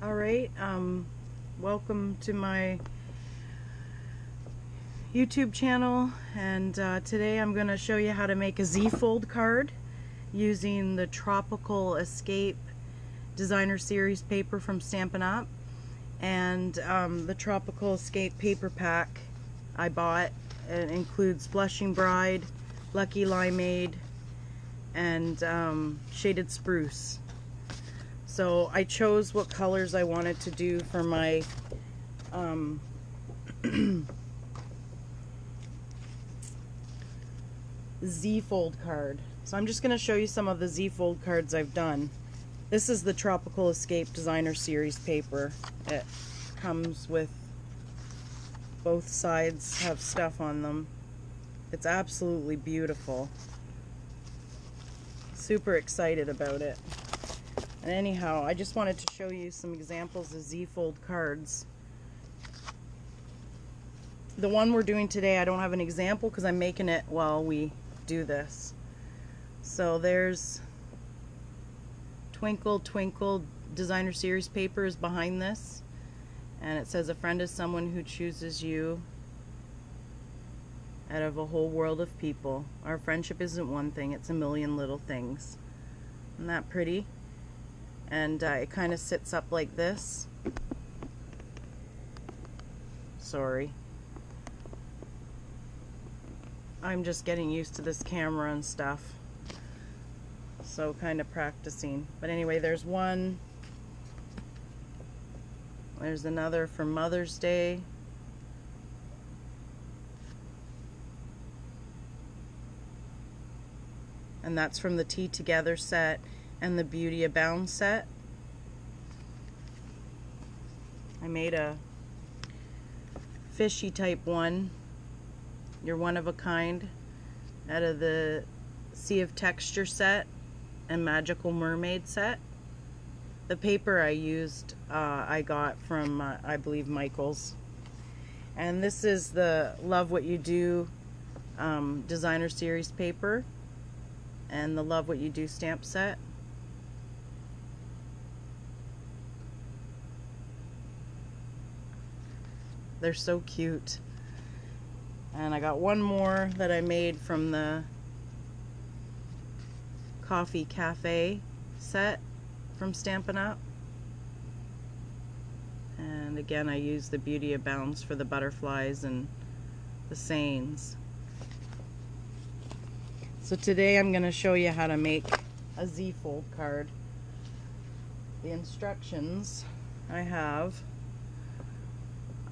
Alright, welcome to my YouTube channel, and today I'm going to show you how to make a Z-fold card using the Tropical Escape Designer Series paper from Stampin' Up! And the Tropical Escape paper pack I bought. It includes Blushing Bride, Lucky Limeade, and Shaded Spruce. So I chose what colors I wanted to do for my Z-fold card. So I'm just going to show you some of the Z-fold cards I've done. This is the Tropical Escape Designer Series paper. It comes with both sides have stuff on them. It's absolutely beautiful. Super excited about it. And anyhow, I just wanted to show you some examples of Z-fold cards. The one we're doing today, I don't have an example because I'm making it while we do this. So there's Twinkle Twinkle Designer Series paper is behind this. And it says, a friend is someone who chooses you out of a whole world of people. Our friendship isn't one thing, it's a million little things. Isn't that pretty? And it kind of sits up like this. Sorry. I'm just getting used to this camera and stuff. So kind of practicing. But anyway, there's one. There's another for Mother's Day. And that's from the Tea Together set and the Beauty Abound set. I made a fishy type one. You're one of a kind out of the Sea of Texture set and Magical Mermaid set. The paper I used I got from I believe Michael's. And this is the Love What You Do Designer Series paper and the Love What You Do stamp set. They're so cute. And I got one more that I made from the Coffee Cafe set from Stampin' Up! And again, I used the Beauty Abounds for the butterflies and the sayings. So today I'm going to show you how to make a Z-fold card. The instructions I have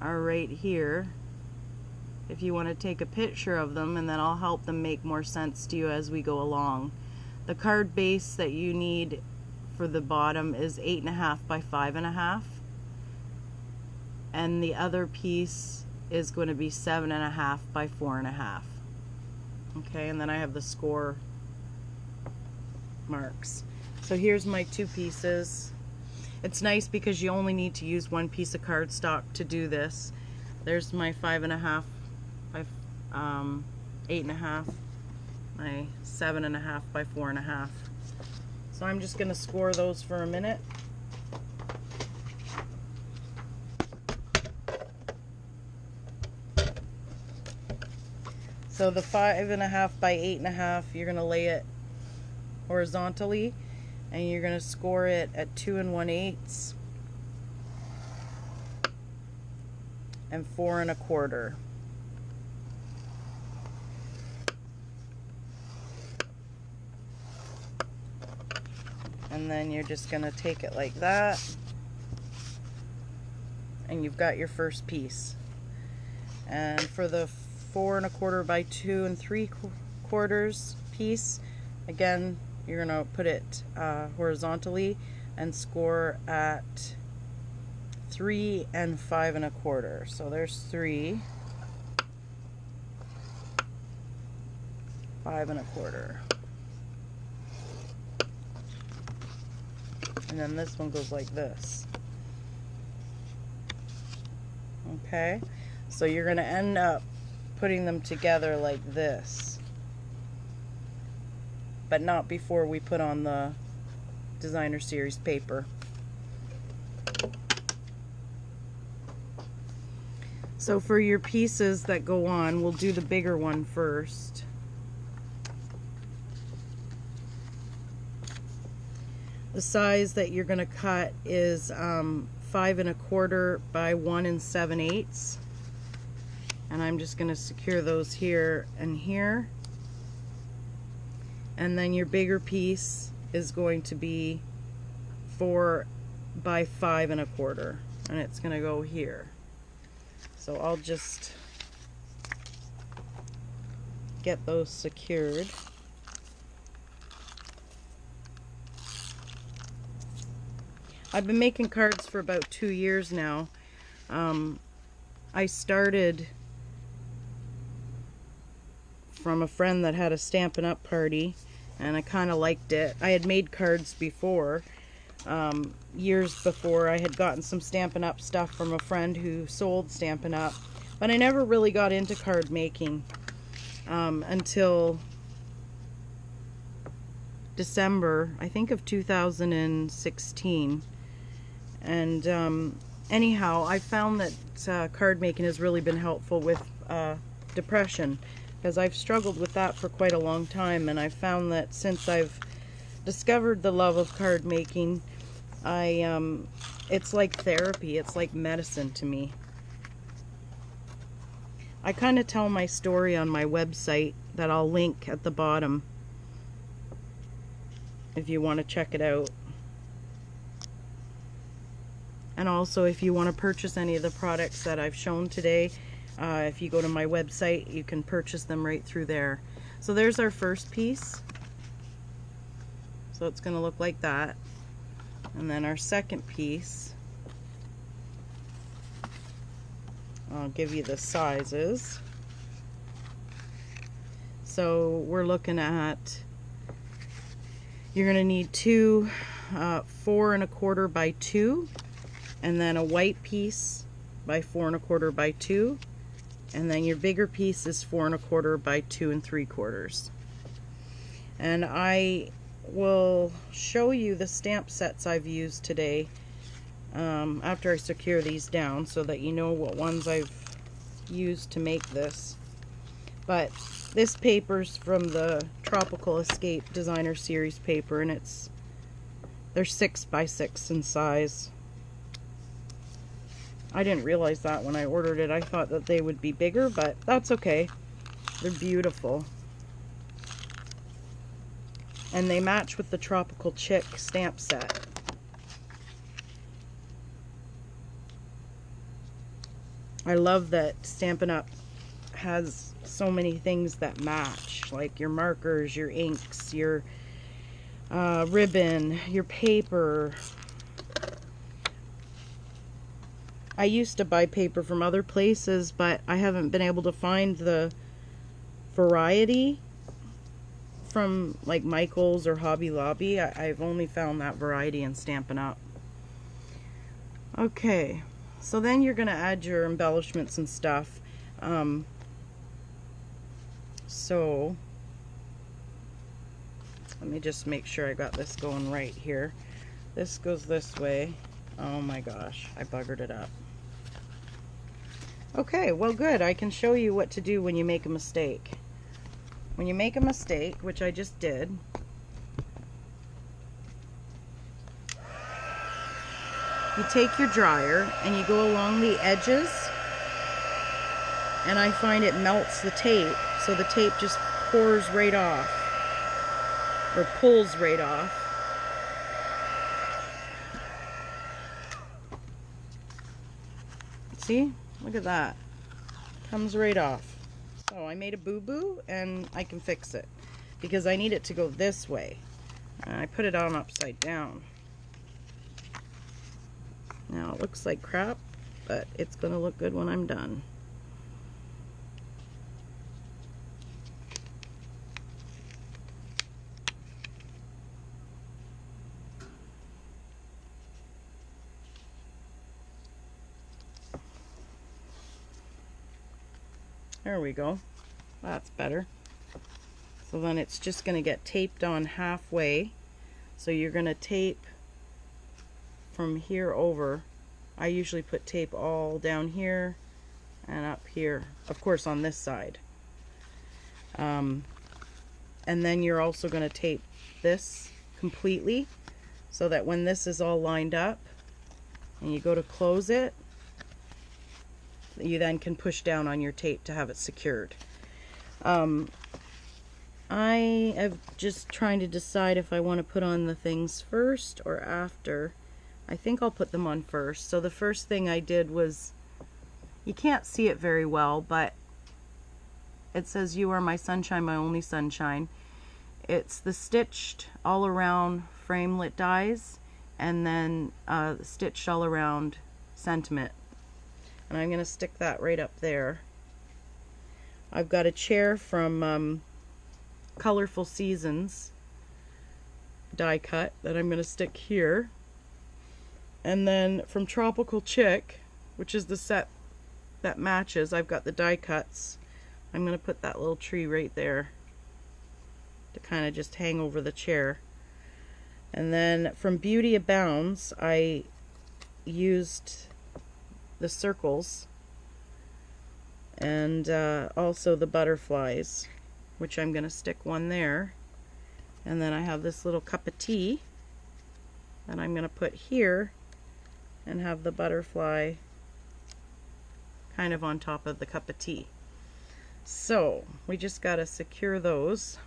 are right here if you want to take a picture of them, and then I'll help them make more sense to you as we go along. The card base that you need for the bottom is 8.5 by 5.5, and the other piece is going to be 7.5 by 4.5. Okay, and then I have the score marks. So here's my two pieces. It's nice because you only need to use one piece of cardstock to do this. There's my 5.5 by 8.5, my 7.5 by 4.5. So I'm just going to score those for a minute. So the 5.5 by 8.5, you're going to lay it horizontally, and you're going to score it at 2 1/8 and 4 1/4. And then you're just going to take it like that, and you've got your first piece. And for the 4 1/4 by 2 3/4 piece, again, you're going to put it horizontally and score at 3 5 1/4. So there's 3, 5 1/4. And then this one goes like this. Okay, so you're going to end up putting them together like this, but not before we put on the Designer Series paper. So for your pieces that go on, we'll do the bigger one first. The size that you're going to cut is 5 1/4 by 1 7/8, and I'm just going to secure those here and here. And then your bigger piece is going to be 4 by 5 1/4, and it's going to go here. So I'll just get those secured. I've been making cards for about 2 years now. I started from a friend that had a Stampin' Up! Party, and I kind of liked it. I had made cards before. Years before, I had gotten some Stampin' Up! Stuff from a friend who sold Stampin' Up!, but I never really got into card making until December, I think, of 2016. And anyhow, I found that card making has really been helpful with depression, because I've struggled with that for quite a long time, and I've found that since I've discovered the love of card making, it's like therapy, it's like medicine to me. I kind of tell my story on my website that I'll link at the bottom if you want to check it out. And also, if you want to purchase any of the products that I've shown today, if you go to my website, you can purchase them right through there. So there's our first piece. So it's going to look like that. And then our second piece, I'll give you the sizes. So we're looking at, you're going to need two 4 1/4 by 2, and then a white piece by 4 1/4 by 2, and then your bigger piece is 4 1/4 by 2 3/4. And I will show you the stamp sets I've used today after I secure these down, so that you know what ones I've used to make this. But this paper's from the Tropical Escape Designer Series paper, and they're 6 by 6 in size. I didn't realize that when I ordered it. I thought that they would be bigger, but that's okay. They're beautiful. And they match with the Tropical Chick stamp set. I love that Stampin' Up! Has so many things that match, like your markers, your inks, your ribbon, your paper. I used to buy paper from other places, but I haven't been able to find the variety from like Michael's or Hobby Lobby. I've only found that variety in Stampin' Up! Okay, so then you're going to add your embellishments and stuff. So let me just make sure I got this going right here. This goes this way. Oh my gosh, I buggered it up. Okay, well good. I can show you what to do when you make a mistake. When you make a mistake, which I just did, you take your dryer and you go along the edges, and I find it melts the tape, so the tape just pours right off, or pulls right off. See? Look at that. Comes right off. So I made a boo-boo, and I can fix it because I need it to go this way. And I put it on upside down. Now it looks like crap, but it's going to look good when I'm done. There we go. That's better. So then it's just going to get taped on halfway. So you're going to tape from here over. I usually put tape all down here and up here, of course on this side. And then you're also going to tape this completely so that when this is all lined up and you go to close it, you then can push down on your tape to have it secured. I am just trying to decide if I want to put on the things first or after. I think I'll put them on first. So the first thing I did was, you can't see it very well, but it says "You are my sunshine, my only sunshine." It's the stitched all around framelit dies, and then stitched all around sentiment. And I'm going to stick that right up there. I've got a chair from Colorful Seasons die cut that I'm going to stick here. And then from Tropical Chick, which is the set that matches, I've got the die cuts. I'm going to put that little tree right there to kind of just hang over the chair. And then from Beauty Abounds, I used the circles and also the butterflies, which I'm going to stick one there. And then I have this little cup of tea that I'm going to put here and have the butterfly kind of on top of the cup of tea. So we just got to secure those.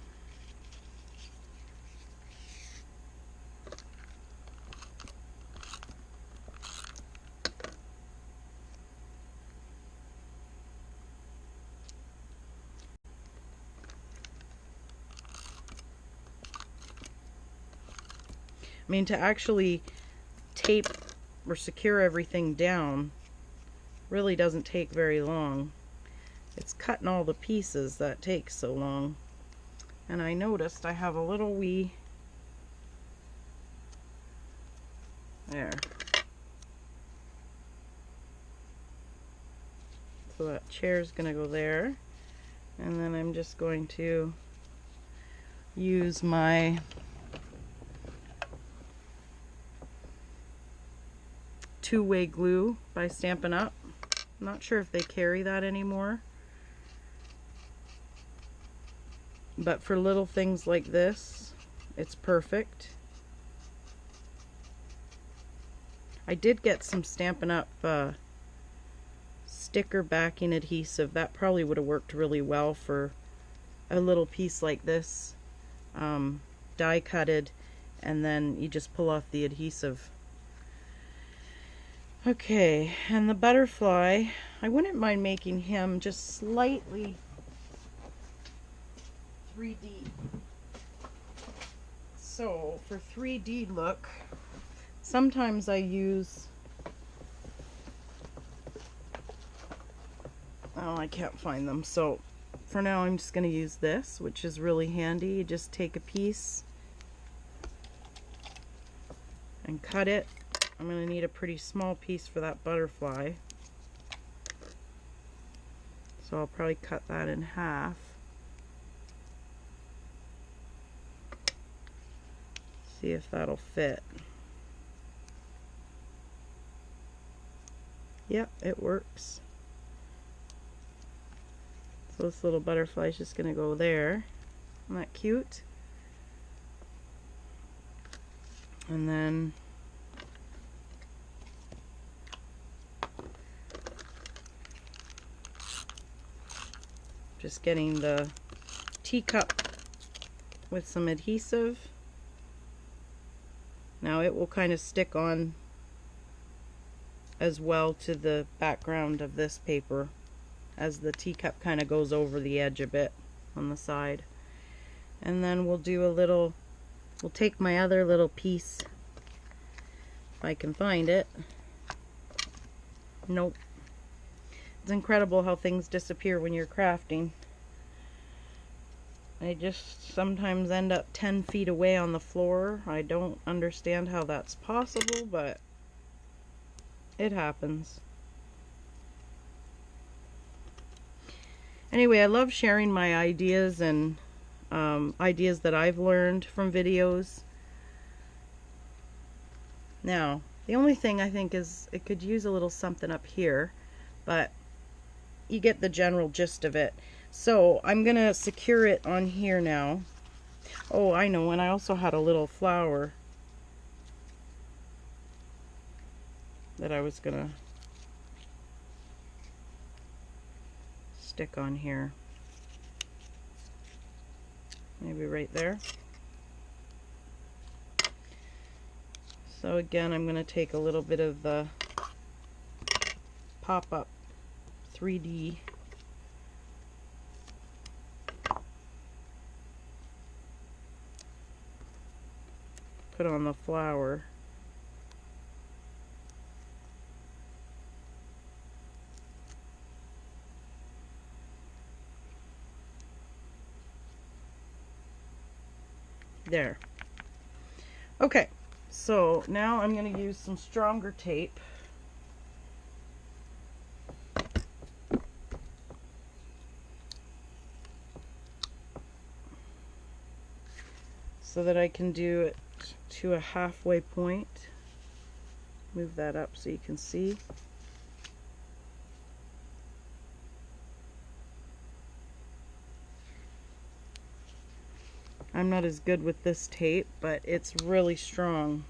I mean, to actually tape or secure everything down really doesn't take very long. It's cutting all the pieces that takes so long. And I noticed I have a little wee, there. So that chair's gonna go there. And then I'm just going to use my two-way glue by Stampin' Up. I'm not sure if they carry that anymore, but for little things like this, it's perfect. I did get some Stampin' Up sticker backing adhesive. That probably would have worked really well for a little piece like this, die cutted, and then you just pull off the adhesive. Okay, and the butterfly, I wouldn't mind making him just slightly 3D. So for 3D look, sometimes I use, oh, I can't find them. So for now I'm just going to use this, which is really handy. You just take a piece and cut it. I'm going to need a pretty small piece for that butterfly, so I'll probably cut that in half. See if that'll fit. Yep, it works. So this little butterfly is just going to go there. Isn't that cute? And then just getting the teacup with some adhesive. Now it will kind of stick on as well to the background of this paper as the teacup kind of goes over the edge a bit on the side. And then we'll do a little, we'll take my other little piece, if I can find it. Nope. It's incredible how things disappear when you're crafting. They just sometimes end up 10 feet away on the floor. I don't understand how that's possible, but it happens. Anyway, I love sharing my ideas and ideas that I've learned from videos. Now, the only thing I think is it could use a little something up here, but you get the general gist of it. So I'm gonna secure it on here now. Oh, I know, and I also had a little flower that I was gonna stick on here. Maybe right there. So again, I'm going to take a little bit of the pop-up 3D put on the flower. There. Okay, so now I'm going to use some stronger tape. So that I can do it to a halfway point. Move that up so you can see. I'm not as good with this tape, but it's really strong.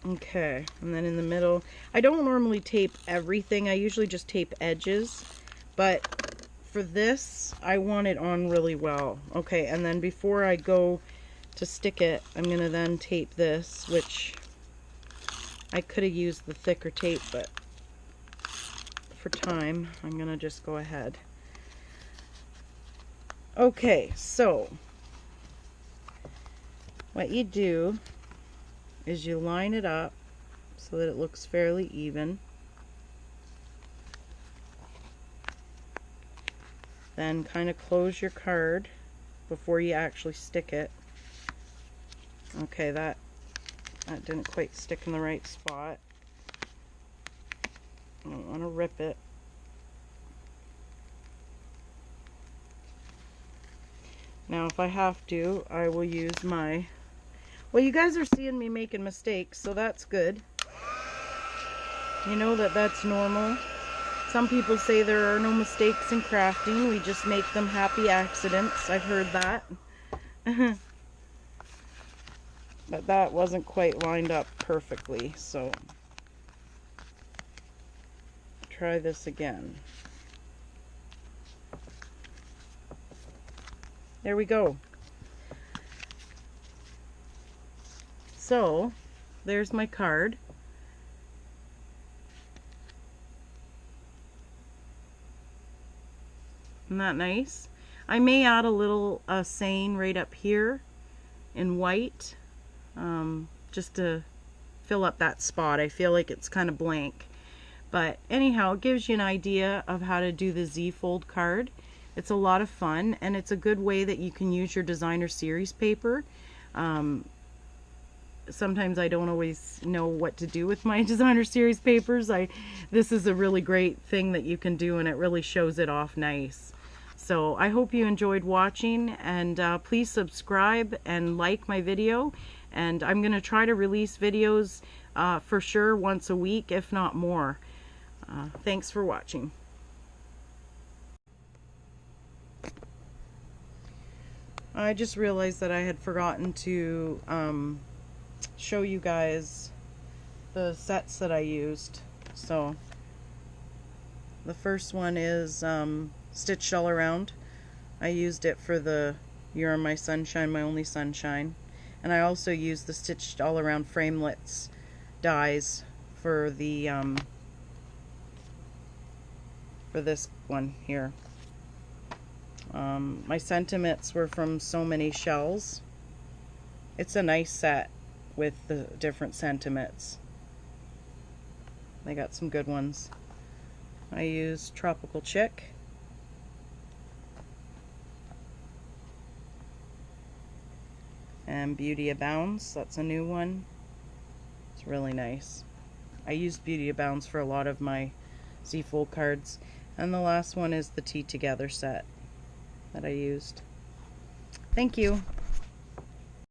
Okay, and then in the middle, I don't normally tape everything, I usually just tape edges, but for this, I want it on really well. Okay, and then before I go to stick it, I'm going to then tape this, which I could have used the thicker tape, but for time, I'm going to just go ahead. Okay, so what you do is you line it up so that it looks fairly even. Then kind of close your card before you actually stick it. Okay, that didn't quite stick in the right spot. I don't want to rip it. Now if I have to, I will use my... Well, you guys are seeing me making mistakes, so that's good. You know that that's normal. Some people say there are no mistakes in crafting, we just make them happy accidents. I've heard that. But that wasn't quite lined up perfectly, so try this again. There we go. So, there's my card. Isn't that nice? I may add a little saying right up here in white, just to fill up that spot. I feel like it's kind of blank. But anyhow, it gives you an idea of how to do the Z-fold card. It's a lot of fun, and it's a good way that you can use your designer series paper. Sometimes I don't always know what to do with my designer series papers. This is a really great thing that you can do, and it really shows it off nice. So I hope you enjoyed watching, and please subscribe and like my video. And I'm going to try to release videos for sure once a week, if not more. Thanks for watching. I just realized that I had forgotten to show you guys the sets that I used. So the first one is stitched all around. I used it for the You're My Sunshine, My Only Sunshine, and I also used the stitched all around framelits dies for the for this one here. My sentiments were from So Many Shells. It's a nice set with the different sentiments. They got some good ones. I used Tropical Chick. And Beauty Abounds, that's a new one. It's really nice. I use Beauty Abounds for a lot of my Z-fold cards. And the last one is the Tea Together set that I used. Thank you.